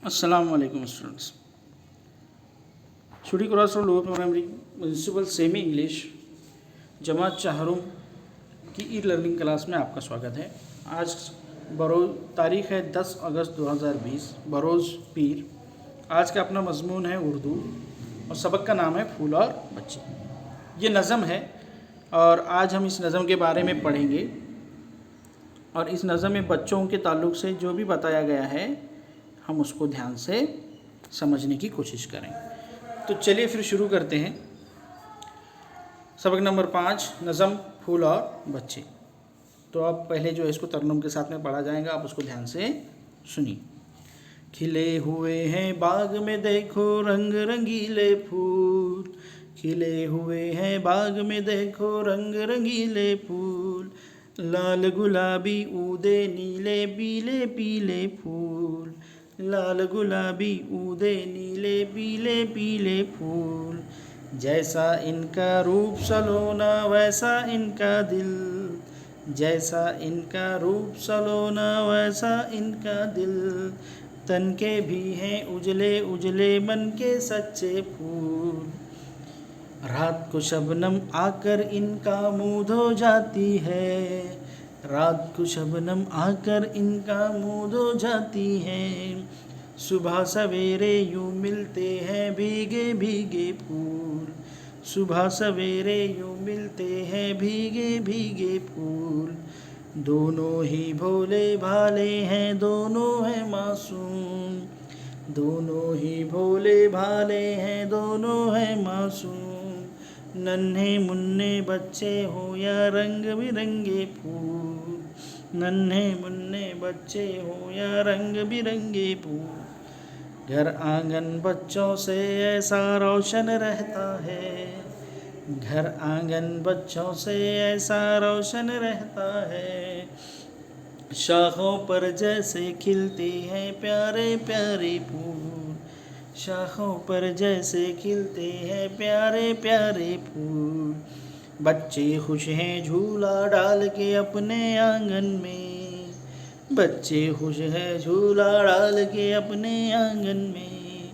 Assalamu alaikum students. Shuri Cross Road lower primary municipal semi English जमात चाहरों की e learning class में आपका स्वागत है। आज बरोज़ तारीख़ है 10 अगस्त 2020 बरोज़ पीर। आज का अपना मजमून है उर्दू और सबक का नाम है फूल और बच्चे। ये नज़म है और आज हम इस नज़म के बारे में पढ़ेंगे और इस नज़म में बच्चों के ताल्लुक़ से जो भी बताया गया है हम उसको ध्यान से समझने की कोशिश करें। तो चलिए फिर शुरू करते हैं। सबक नंबर 5 नज़म फूल और बच्चे। तो अब पहले जो है इसको तरन्नुम के साथ में पढ़ा जाएगा, आप उसको ध्यान से सुनिए। खिले हुए हैं बाग में देखो रंग रंगीले फूल, खिले हुए हैं बाग में देखो रंग रंगीले फूल, लाल गुलाबी ऊदे नीले पीले पीले फूल, लाल गुलाबी ऊदे नीले पीले पीले फूल, जैसा इनका रूप सलोना वैसा इनका दिल, जैसा इनका रूप सलोना वैसा इनका दिल, तन के भी हैं उजले उजले मन के सच्चे फूल, रात को शबनम आकर इनका मुँह धो जाती है, रात को शबनम आकर इनका मुँह धो जाती है, सुबह सवेरे यूँ मिलते हैं भीगे भीगे फूल, सुबह सवेरे यूँ मिलते हैं भीगे भीगे फूल, दोनों ही भोले भाले हैं दोनों हैं मासूम, दोनों ही भोले भाले हैं दोनों हैं मासूम, नन्हे मुन्ने बच्चे हो या रंग बिरंगे फूल, नन्हे मुन्ने बच्चे हो या रंग बिरंगे फूल, घर आंगन बच्चों से ऐसा रोशन रहता है, घर आंगन बच्चों से ऐसा रोशन रहता है, शाखों पर जैसे खिलते हैं प्यारे प्यारे फूल, शाखों पर जैसे खिलते हैं प्यारे प्यारे फूल, बच्चे खुश हैं झूला डाल के अपने आंगन में, बच्चे खुश हैं झूला डाल के अपने आंगन में,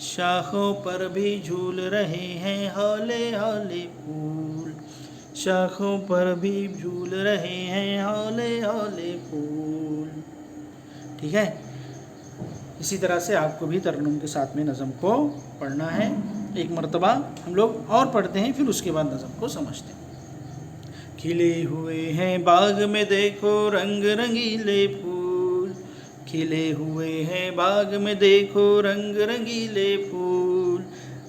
शाखों पर भी झूल रहे हैं हौले हौले फूल, शाखों पर भी झूल रहे हैं हौले हौले फूल। ठीक है, इसी तरह से आपको भी तरन्नुम के साथ में नज़म को पढ़ना है। एक मर्तबा हम लोग और पढ़ते हैं, फिर उसके बाद नज़म को समझते हैं। खिले हुए हैं बाग में देखो रंग रंगीले फूल, खिले हुए हैं बाग में देखो रंग रंगीले फूल,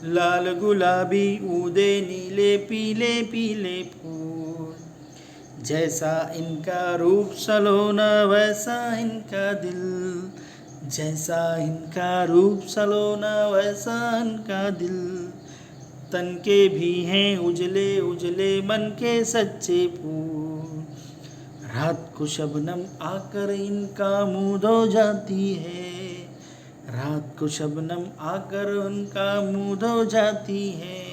लाल गुलाबी ऊदे नीले पीले पीले फूल, जैसा इनका रूप सलोना वैसा इनका दिल, जैसा इनका रूप सलोना वैसा इनका दिल, तन के भी हैं उजले उजले मन के सच्चे फूल, रात को शबनम आकर इनका मुँह धो जाती है, रात को शबनम आकर उनका मुँह धो जाती है,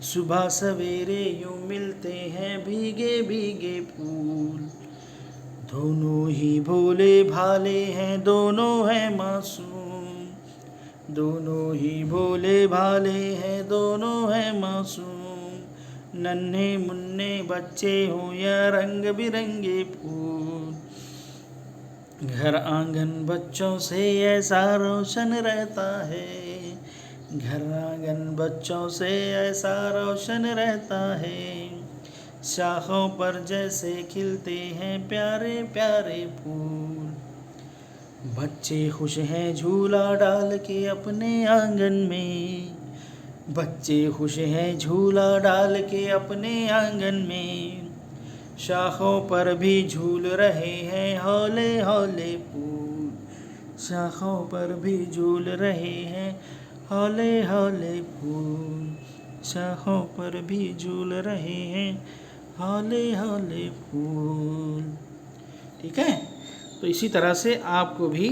सुबह सवेरे यूँ मिलते हैं भीगे भीगे फूल, दोनों ही भोले भाले हैं दोनों हैं मासूम, दोनों ही भोले भाले हैं दोनों हैं मासूम, नन्हे मुन्ने बच्चे हो या रंग बिरंगे फूल, घर आंगन बच्चों से ऐसा रोशन रहता है, घर आंगन बच्चों से ऐसा रोशन रहता है, शाखों पर जैसे खिलते हैं प्यारे प्यारे फूल, बच्चे खुश हैं झूला डाल के अपने आंगन में, बच्चे खुश हैं झूला डाल के अपने आंगन में, शाखों पर भी झूल रहे हैं हौले हौले फूल, शाखों पर भी झूल रहे हैं हौले हौले फूल, शाखों पर भी झूल रहे हैं हौले हौले फूल। ठीक है, तो इसी तरह से आपको भी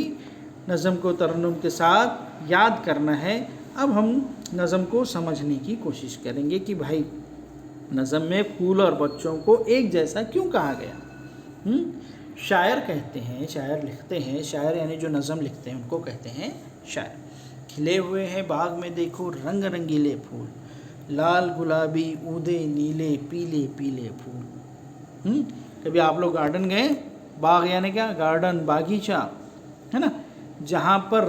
नज़म को तरन्नुम के साथ याद करना है। अब हम नज़म को समझने की कोशिश करेंगे कि भाई नज़म में फूल और बच्चों को एक जैसा क्यों कहा गया। शायर कहते हैं, शायर लिखते हैं, शायर यानी जो नज़म लिखते हैं उनको कहते हैं शायर। खिले हुए हैं बाग में देखो रंग रंगीले फूल, लाल गुलाबी ऊदे नीले पीले पीले फूल। कभी आप लोग गार्डन गए? बाग यानी क्या? गार्डन, बागीचा, है ना, जहाँ पर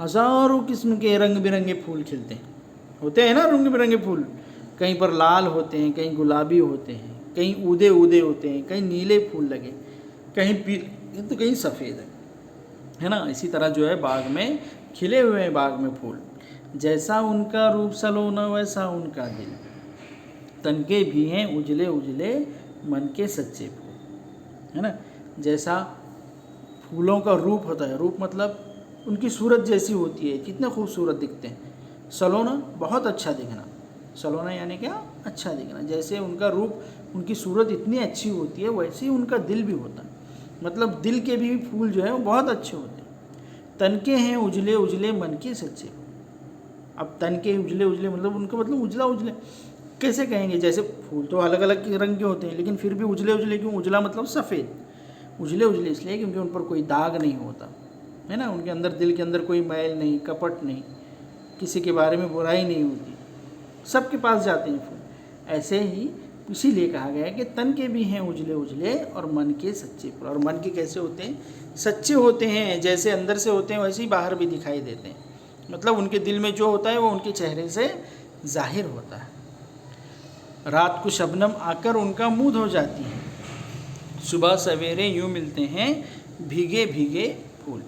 हज़ारों किस्म के रंग बिरंगे फूल खिलते हैं, होते हैं ना रंग बिरंगे फूल। कहीं पर लाल होते हैं, कहीं गुलाबी होते हैं, कहीं ऊदे ऊदे होते हैं, कहीं नीले फूल लगे, कहीं पीले तो कहीं सफ़ेद है ना। इसी तरह जो है बाग में खिले हुए हैं बाग में फूल, जैसा उनका रूप सलोना वैसा उनका दिल, तनके भी हैं उजले उजले मन के सच्चे फूल, है ना। जैसा फूलों का रूप होता है, रूप मतलब उनकी सूरत जैसी होती है, कितने खूबसूरत दिखते हैं। सलोना बहुत अच्छा दिखना, सलोना यानी क्या? अच्छा दिखना। जैसे उनका रूप, उनकी सूरत इतनी अच्छी होती है, वैसे ही उनका दिल भी होता है, मतलब दिल के भी फूल जो है वो बहुत अच्छे होते हैं। तनके हैं उजले उजले मन के सच्चे फूल। अब तनके उजले उजले मतलब उनका मतलब उजला उजले कैसे कहेंगे? जैसे फूल तो अलग अलग रंग के होते हैं, लेकिन फिर भी उजले उजले क्यों? उजला मतलब सफ़ेद, उजले उजले इसलिए क्योंकि उन पर कोई दाग नहीं होता, है ना। उनके अंदर, दिल के अंदर कोई मैल नहीं, कपट नहीं, किसी के बारे में बुराई नहीं होती, सबके पास जाते हैं फूल। ऐसे ही इसीलिए कहा गया है कि तन के भी हैं उजले उजले और मन के सच्चे फूल। और मन के कैसे होते हैं? सच्चे होते हैं, जैसे अंदर से होते हैं वैसे ही बाहर भी दिखाई देते हैं, मतलब उनके दिल में जो होता है वो उनके चेहरे से जाहिर होता है। रात को शबनम आकर उनका मुँह धो जाती है, सुबह सवेरे यूँ मिलते हैं भीगे भीगे फूल।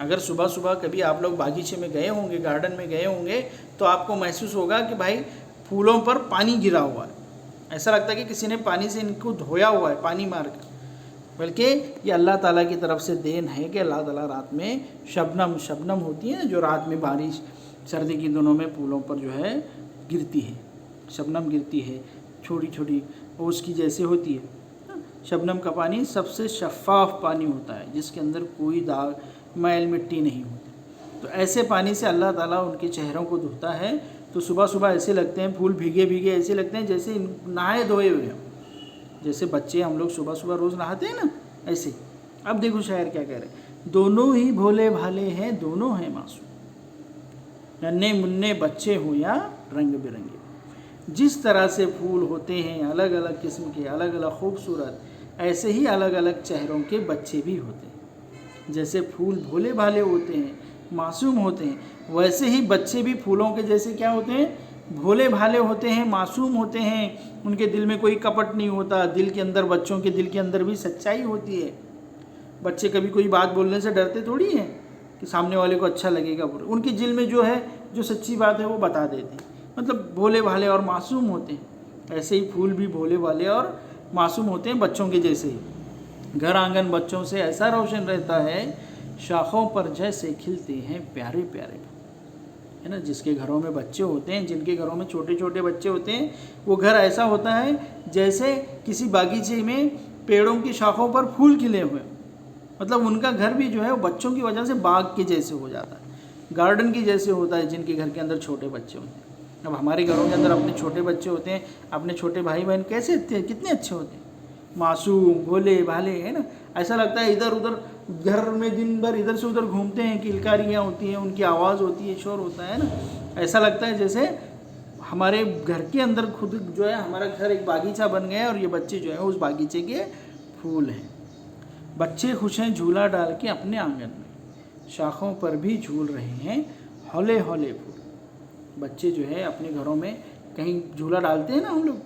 अगर सुबह सुबह कभी आप लोग बागीचे में गए होंगे, गार्डन में गए होंगे, तो आपको महसूस होगा कि भाई फूलों पर पानी गिरा हुआ है, ऐसा लगता है कि किसी ने पानी से इनको धोया हुआ है, पानी मार कर। बल्कि ये अल्लाह ताला की तरफ से देन है कि अल्लाह ताला रात में शबनम होती है जो रात में बारिश सर्दी के दिनों में फूलों पर जो है गिरती है, शबनम गिरती है, छोटी छोटी ओस की जैसे होती है। शबनम का पानी सबसे शफ़ाफ पानी होता है, जिसके अंदर कोई दाग मैल मिट्टी नहीं होती। तो ऐसे पानी से अल्लाह ताला उनके चेहरों को धोता है, तो सुबह सुबह ऐसे लगते हैं फूल भीगे भीगे, ऐसे लगते हैं जैसे नहाए धोए हुए हैं। जैसे बच्चे हम लोग सुबह सुबह रोज़ नहाते हैं ना, ऐसे। अब देखो शायर क्या कह रहे हैं, दोनों ही भोले भाले हैं, दोनों हैं मासूम, नन्हे मुन्ने बच्चे हो या रंग बिरंगे। जिस तरह से फूल होते हैं अलग अलग किस्म के, अलग अलग खूबसूरत, ऐसे ही अलग अलग चेहरों के बच्चे भी होते हैं। जैसे फूल भोले भाले होते हैं, मासूम होते हैं, वैसे ही बच्चे भी फूलों के जैसे क्या होते हैं? भोले भाले होते हैं, मासूम होते हैं। उनके दिल में कोई कपट नहीं होता, दिल के अंदर, बच्चों के दिल के अंदर भी सच्चाई होती है। बच्चे कभी कोई बात बोलने से डरते थोड़ी हैं कि सामने वाले को अच्छा लगेगा, उनके दिल में जो है, जो सच्ची बात है वो बता देते हैं, मतलब भोले भाले और मासूम होते हैं। ऐसे ही फूल भी भोले भाले और मासूम होते हैं, बच्चों के जैसे ही। घर आंगन बच्चों से ऐसा रोशन रहता है, शाखों पर जैसे खिलते हैं प्यारे प्यारे, है ना। जिसके घरों में बच्चे होते हैं, जिनके घरों में छोटे छोटे बच्चे होते हैं, वो घर ऐसा होता है जैसे किसी बागीचे में पेड़ों की शाखों पर फूल खिले हुए, मतलब उनका घर भी जो है वो बच्चों की वजह से बाग के जैसे हो जाता है, गार्डन की जैसे होता है, जिनके घर के अंदर छोटे बच्चे होते हैं। अब हमारे घरों के अंदर अपने छोटे बच्चे होते हैं, अपने छोटे भाई बहन कैसे कितने अच्छे होते हैं, मासूम भोले भाले, है ना। ऐसा लगता है इधर उधर घर में दिन भर इधर से उधर घूमते हैं, किलकारियाँ होती हैं, उनकी आवाज़ होती है, शोर होता है ना। ऐसा लगता है जैसे हमारे घर के अंदर खुद जो है, हमारा घर एक बागीचा बन गया है और ये बच्चे जो है उस बागीचे के फूल हैं। बच्चे खुश हैं झूला डाल के अपने आंगन में, शाखों पर भी झूल रहे हैं हौले हौले फूल। बच्चे जो है अपने घरों में कहीं झूला डालते हैं ना, हम लोग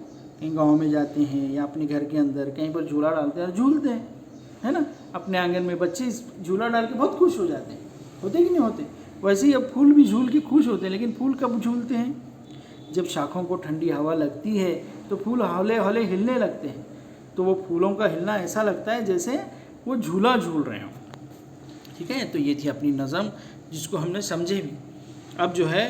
कहीं गांव में जाते हैं या अपने घर के अंदर कहीं पर झूला डालते हैं और झूलते हैं, है ना। अपने आंगन में बच्चे झूला डाल के बहुत खुश हो जाते हैं, होते कि नहीं होते? वैसे ही अब फूल भी झूल के खुश होते हैं, लेकिन फूल कब झूलते हैं? जब शाखों को ठंडी हवा लगती है तो फूल हौले हौले हिलने लगते हैं, तो वो फूलों का हिलना ऐसा लगता है जैसे वो झूला झूल रहे हों। ठीक है, तो ये थी अपनी नज़म जिसको हमने समझे भी। अब जो है,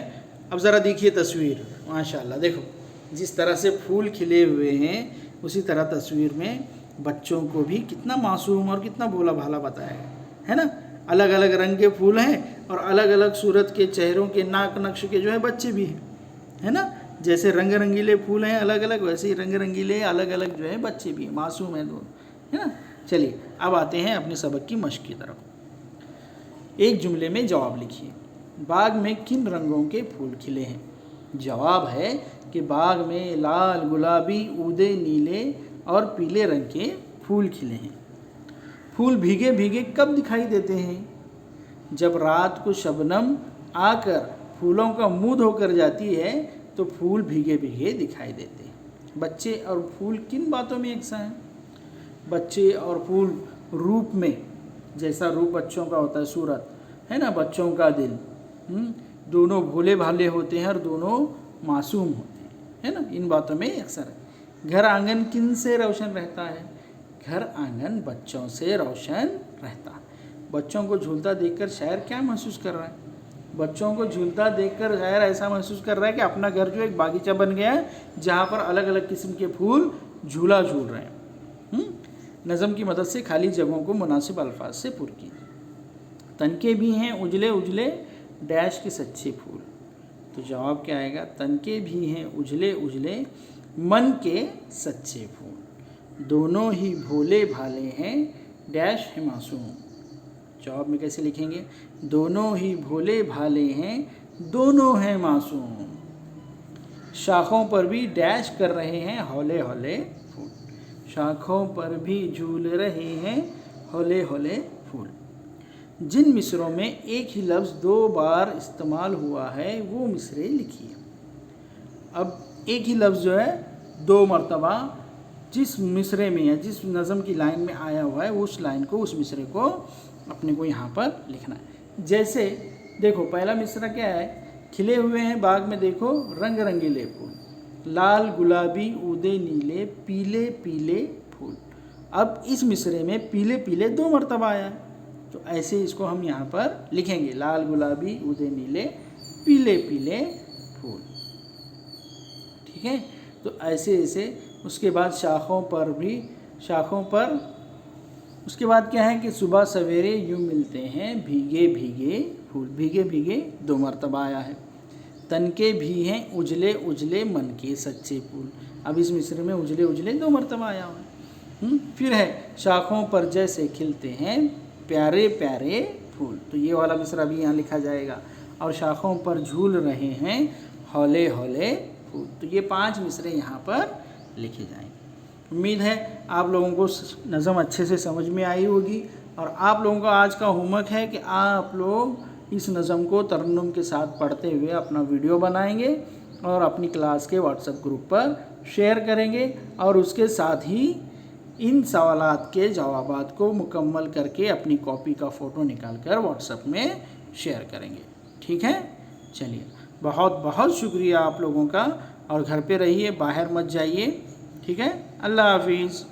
अब ज़रा देखिए तस्वीर, माशाल्लाह, देखो जिस तरह से फूल खिले हुए हैं, उसी तरह तस्वीर में बच्चों को भी कितना मासूम और कितना भोला भाला बताया है ना। अलग अलग रंग के फूल हैं और अलग अलग सूरत के चेहरों के, नाक नक्श के जो है बच्चे भी हैं, है ना। जैसे रंग रंगीले फूल हैं अलग अलग, वैसे ही रंग रंगीले अलग अलग जो है बच्चे भी हैं, मासूम हैं दोनों, है ना। चलिए अब आते हैं अपने सबक की मश्क की तरफ। एक जुमले में जवाब लिखिए। बाग में किन रंगों के फूल खिले हैं? जवाब है कि बाग में लाल, गुलाबी, ऊदे, नीले और पीले रंग के फूल खिले हैं। फूल भीगे भीगे कब दिखाई देते हैं? जब रात को शबनम आकर फूलों का मुंह धोकर जाती है तो फूल भीगे भीगे दिखाई देते हैं। बच्चे और फूल किन बातों में एक सा हैं? बच्चे और फूल रूप में, जैसा रूप बच्चों का होता है, सूरत है ना, बच्चों का दिल, दोनों भोले भाले होते हैं और दोनों मासूम होते हैं, है ना, इन बातों में अक्सर है। घर आंगन किन से रोशन रहता है? घर आंगन बच्चों से रोशन रहता है। बच्चों को झूलता देखकर शायर क्या महसूस कर रहा है? बच्चों को झूलता देखकर शायर ऐसा महसूस कर रहा है कि अपना घर जो एक बागीचा बन गया है जहाँ पर अलग अलग किस्म के फूल झूला झूल रहे हैं। नज़म की मदद से खाली जगहों को मुनासिब अल्फाज से पुर कीजिए। तनके भी हैं उजले उजले डैश के सच्चे फूल। तो जवाब क्या आएगा? तनके भी हैं उजले उजले मन के सच्चे फूल, दोनों ही भोले भाले हैं डैश है मासूम। जवाब में कैसे लिखेंगे? दोनों ही भोले भाले हैं, दोनों हैं मासूम। शाखों पर भी डैश कर रहे हैं हौले हौले फूल, शाखों पर भी झूल रहे हैं हौले हौले फूल। जिन मिसरों में एक ही लफ्ज़ 2 बार इस्तेमाल हुआ है वो मिसरे लिखिए। अब एक ही लफ्ज़ जो है 2 मरतबा जिस मिसरे में या जिस नज़म की लाइन में आया हुआ है उस लाइन को, उस मिसरे को अपने को यहाँ पर लिखना है। जैसे देखो पहला मिसरा क्या है? खिले हुए हैं बाग में देखो रंग रंगीले फूल, लाल गुलाबी ऊदे नीले पीले पीले फूल। अब इस मिसरे में पीले पीले 2 मरतबा आया, तो ऐसे इसको हम यहाँ पर लिखेंगे, लाल गुलाबी ऊदे नीले पीले पीले फूल। ठीक है, तो ऐसे ऐसे। उसके बाद शाखों पर भी, शाखों पर उसके बाद क्या है कि सुबह सवेरे यूँ मिलते हैं भीगे भीगे फूल, भीगे भीगे 2 मरतबा आया है। तनके भी हैं उजले उजले मन के सच्चे फूल। अब इस मिसरे में उजले उजले 2 मरतबा आया हुआ है। फिर है शाखों पर जैसे खिलते हैं प्यारे प्यारे फूल, तो ये वाला मिसरा भी यहाँ लिखा जाएगा। और शाखों पर झूल रहे हैं हौले हौले फूल, तो ये 5 मिसरे यहाँ पर लिखे जाएंगे। उम्मीद है आप लोगों को नज़म अच्छे से समझ में आई होगी। और आप लोगों का आज का होमवर्क है कि आप लोग इस नज़म को तरन्नुम के साथ पढ़ते हुए अपना वीडियो बनाएंगे और अपनी क्लास के व्हाट्सएप ग्रुप पर शेयर करेंगे, और उसके साथ ही इन सवालात के जवाबात को मुकम्मल करके अपनी कॉपी का फ़ोटो निकाल कर व्हाट्सएप में शेयर करेंगे। ठीक है, चलिए बहुत बहुत शुक्रिया आप लोगों का, और घर पे रहिए, बाहर मत जाइए। ठीक है, अल्लाह हाफिज़।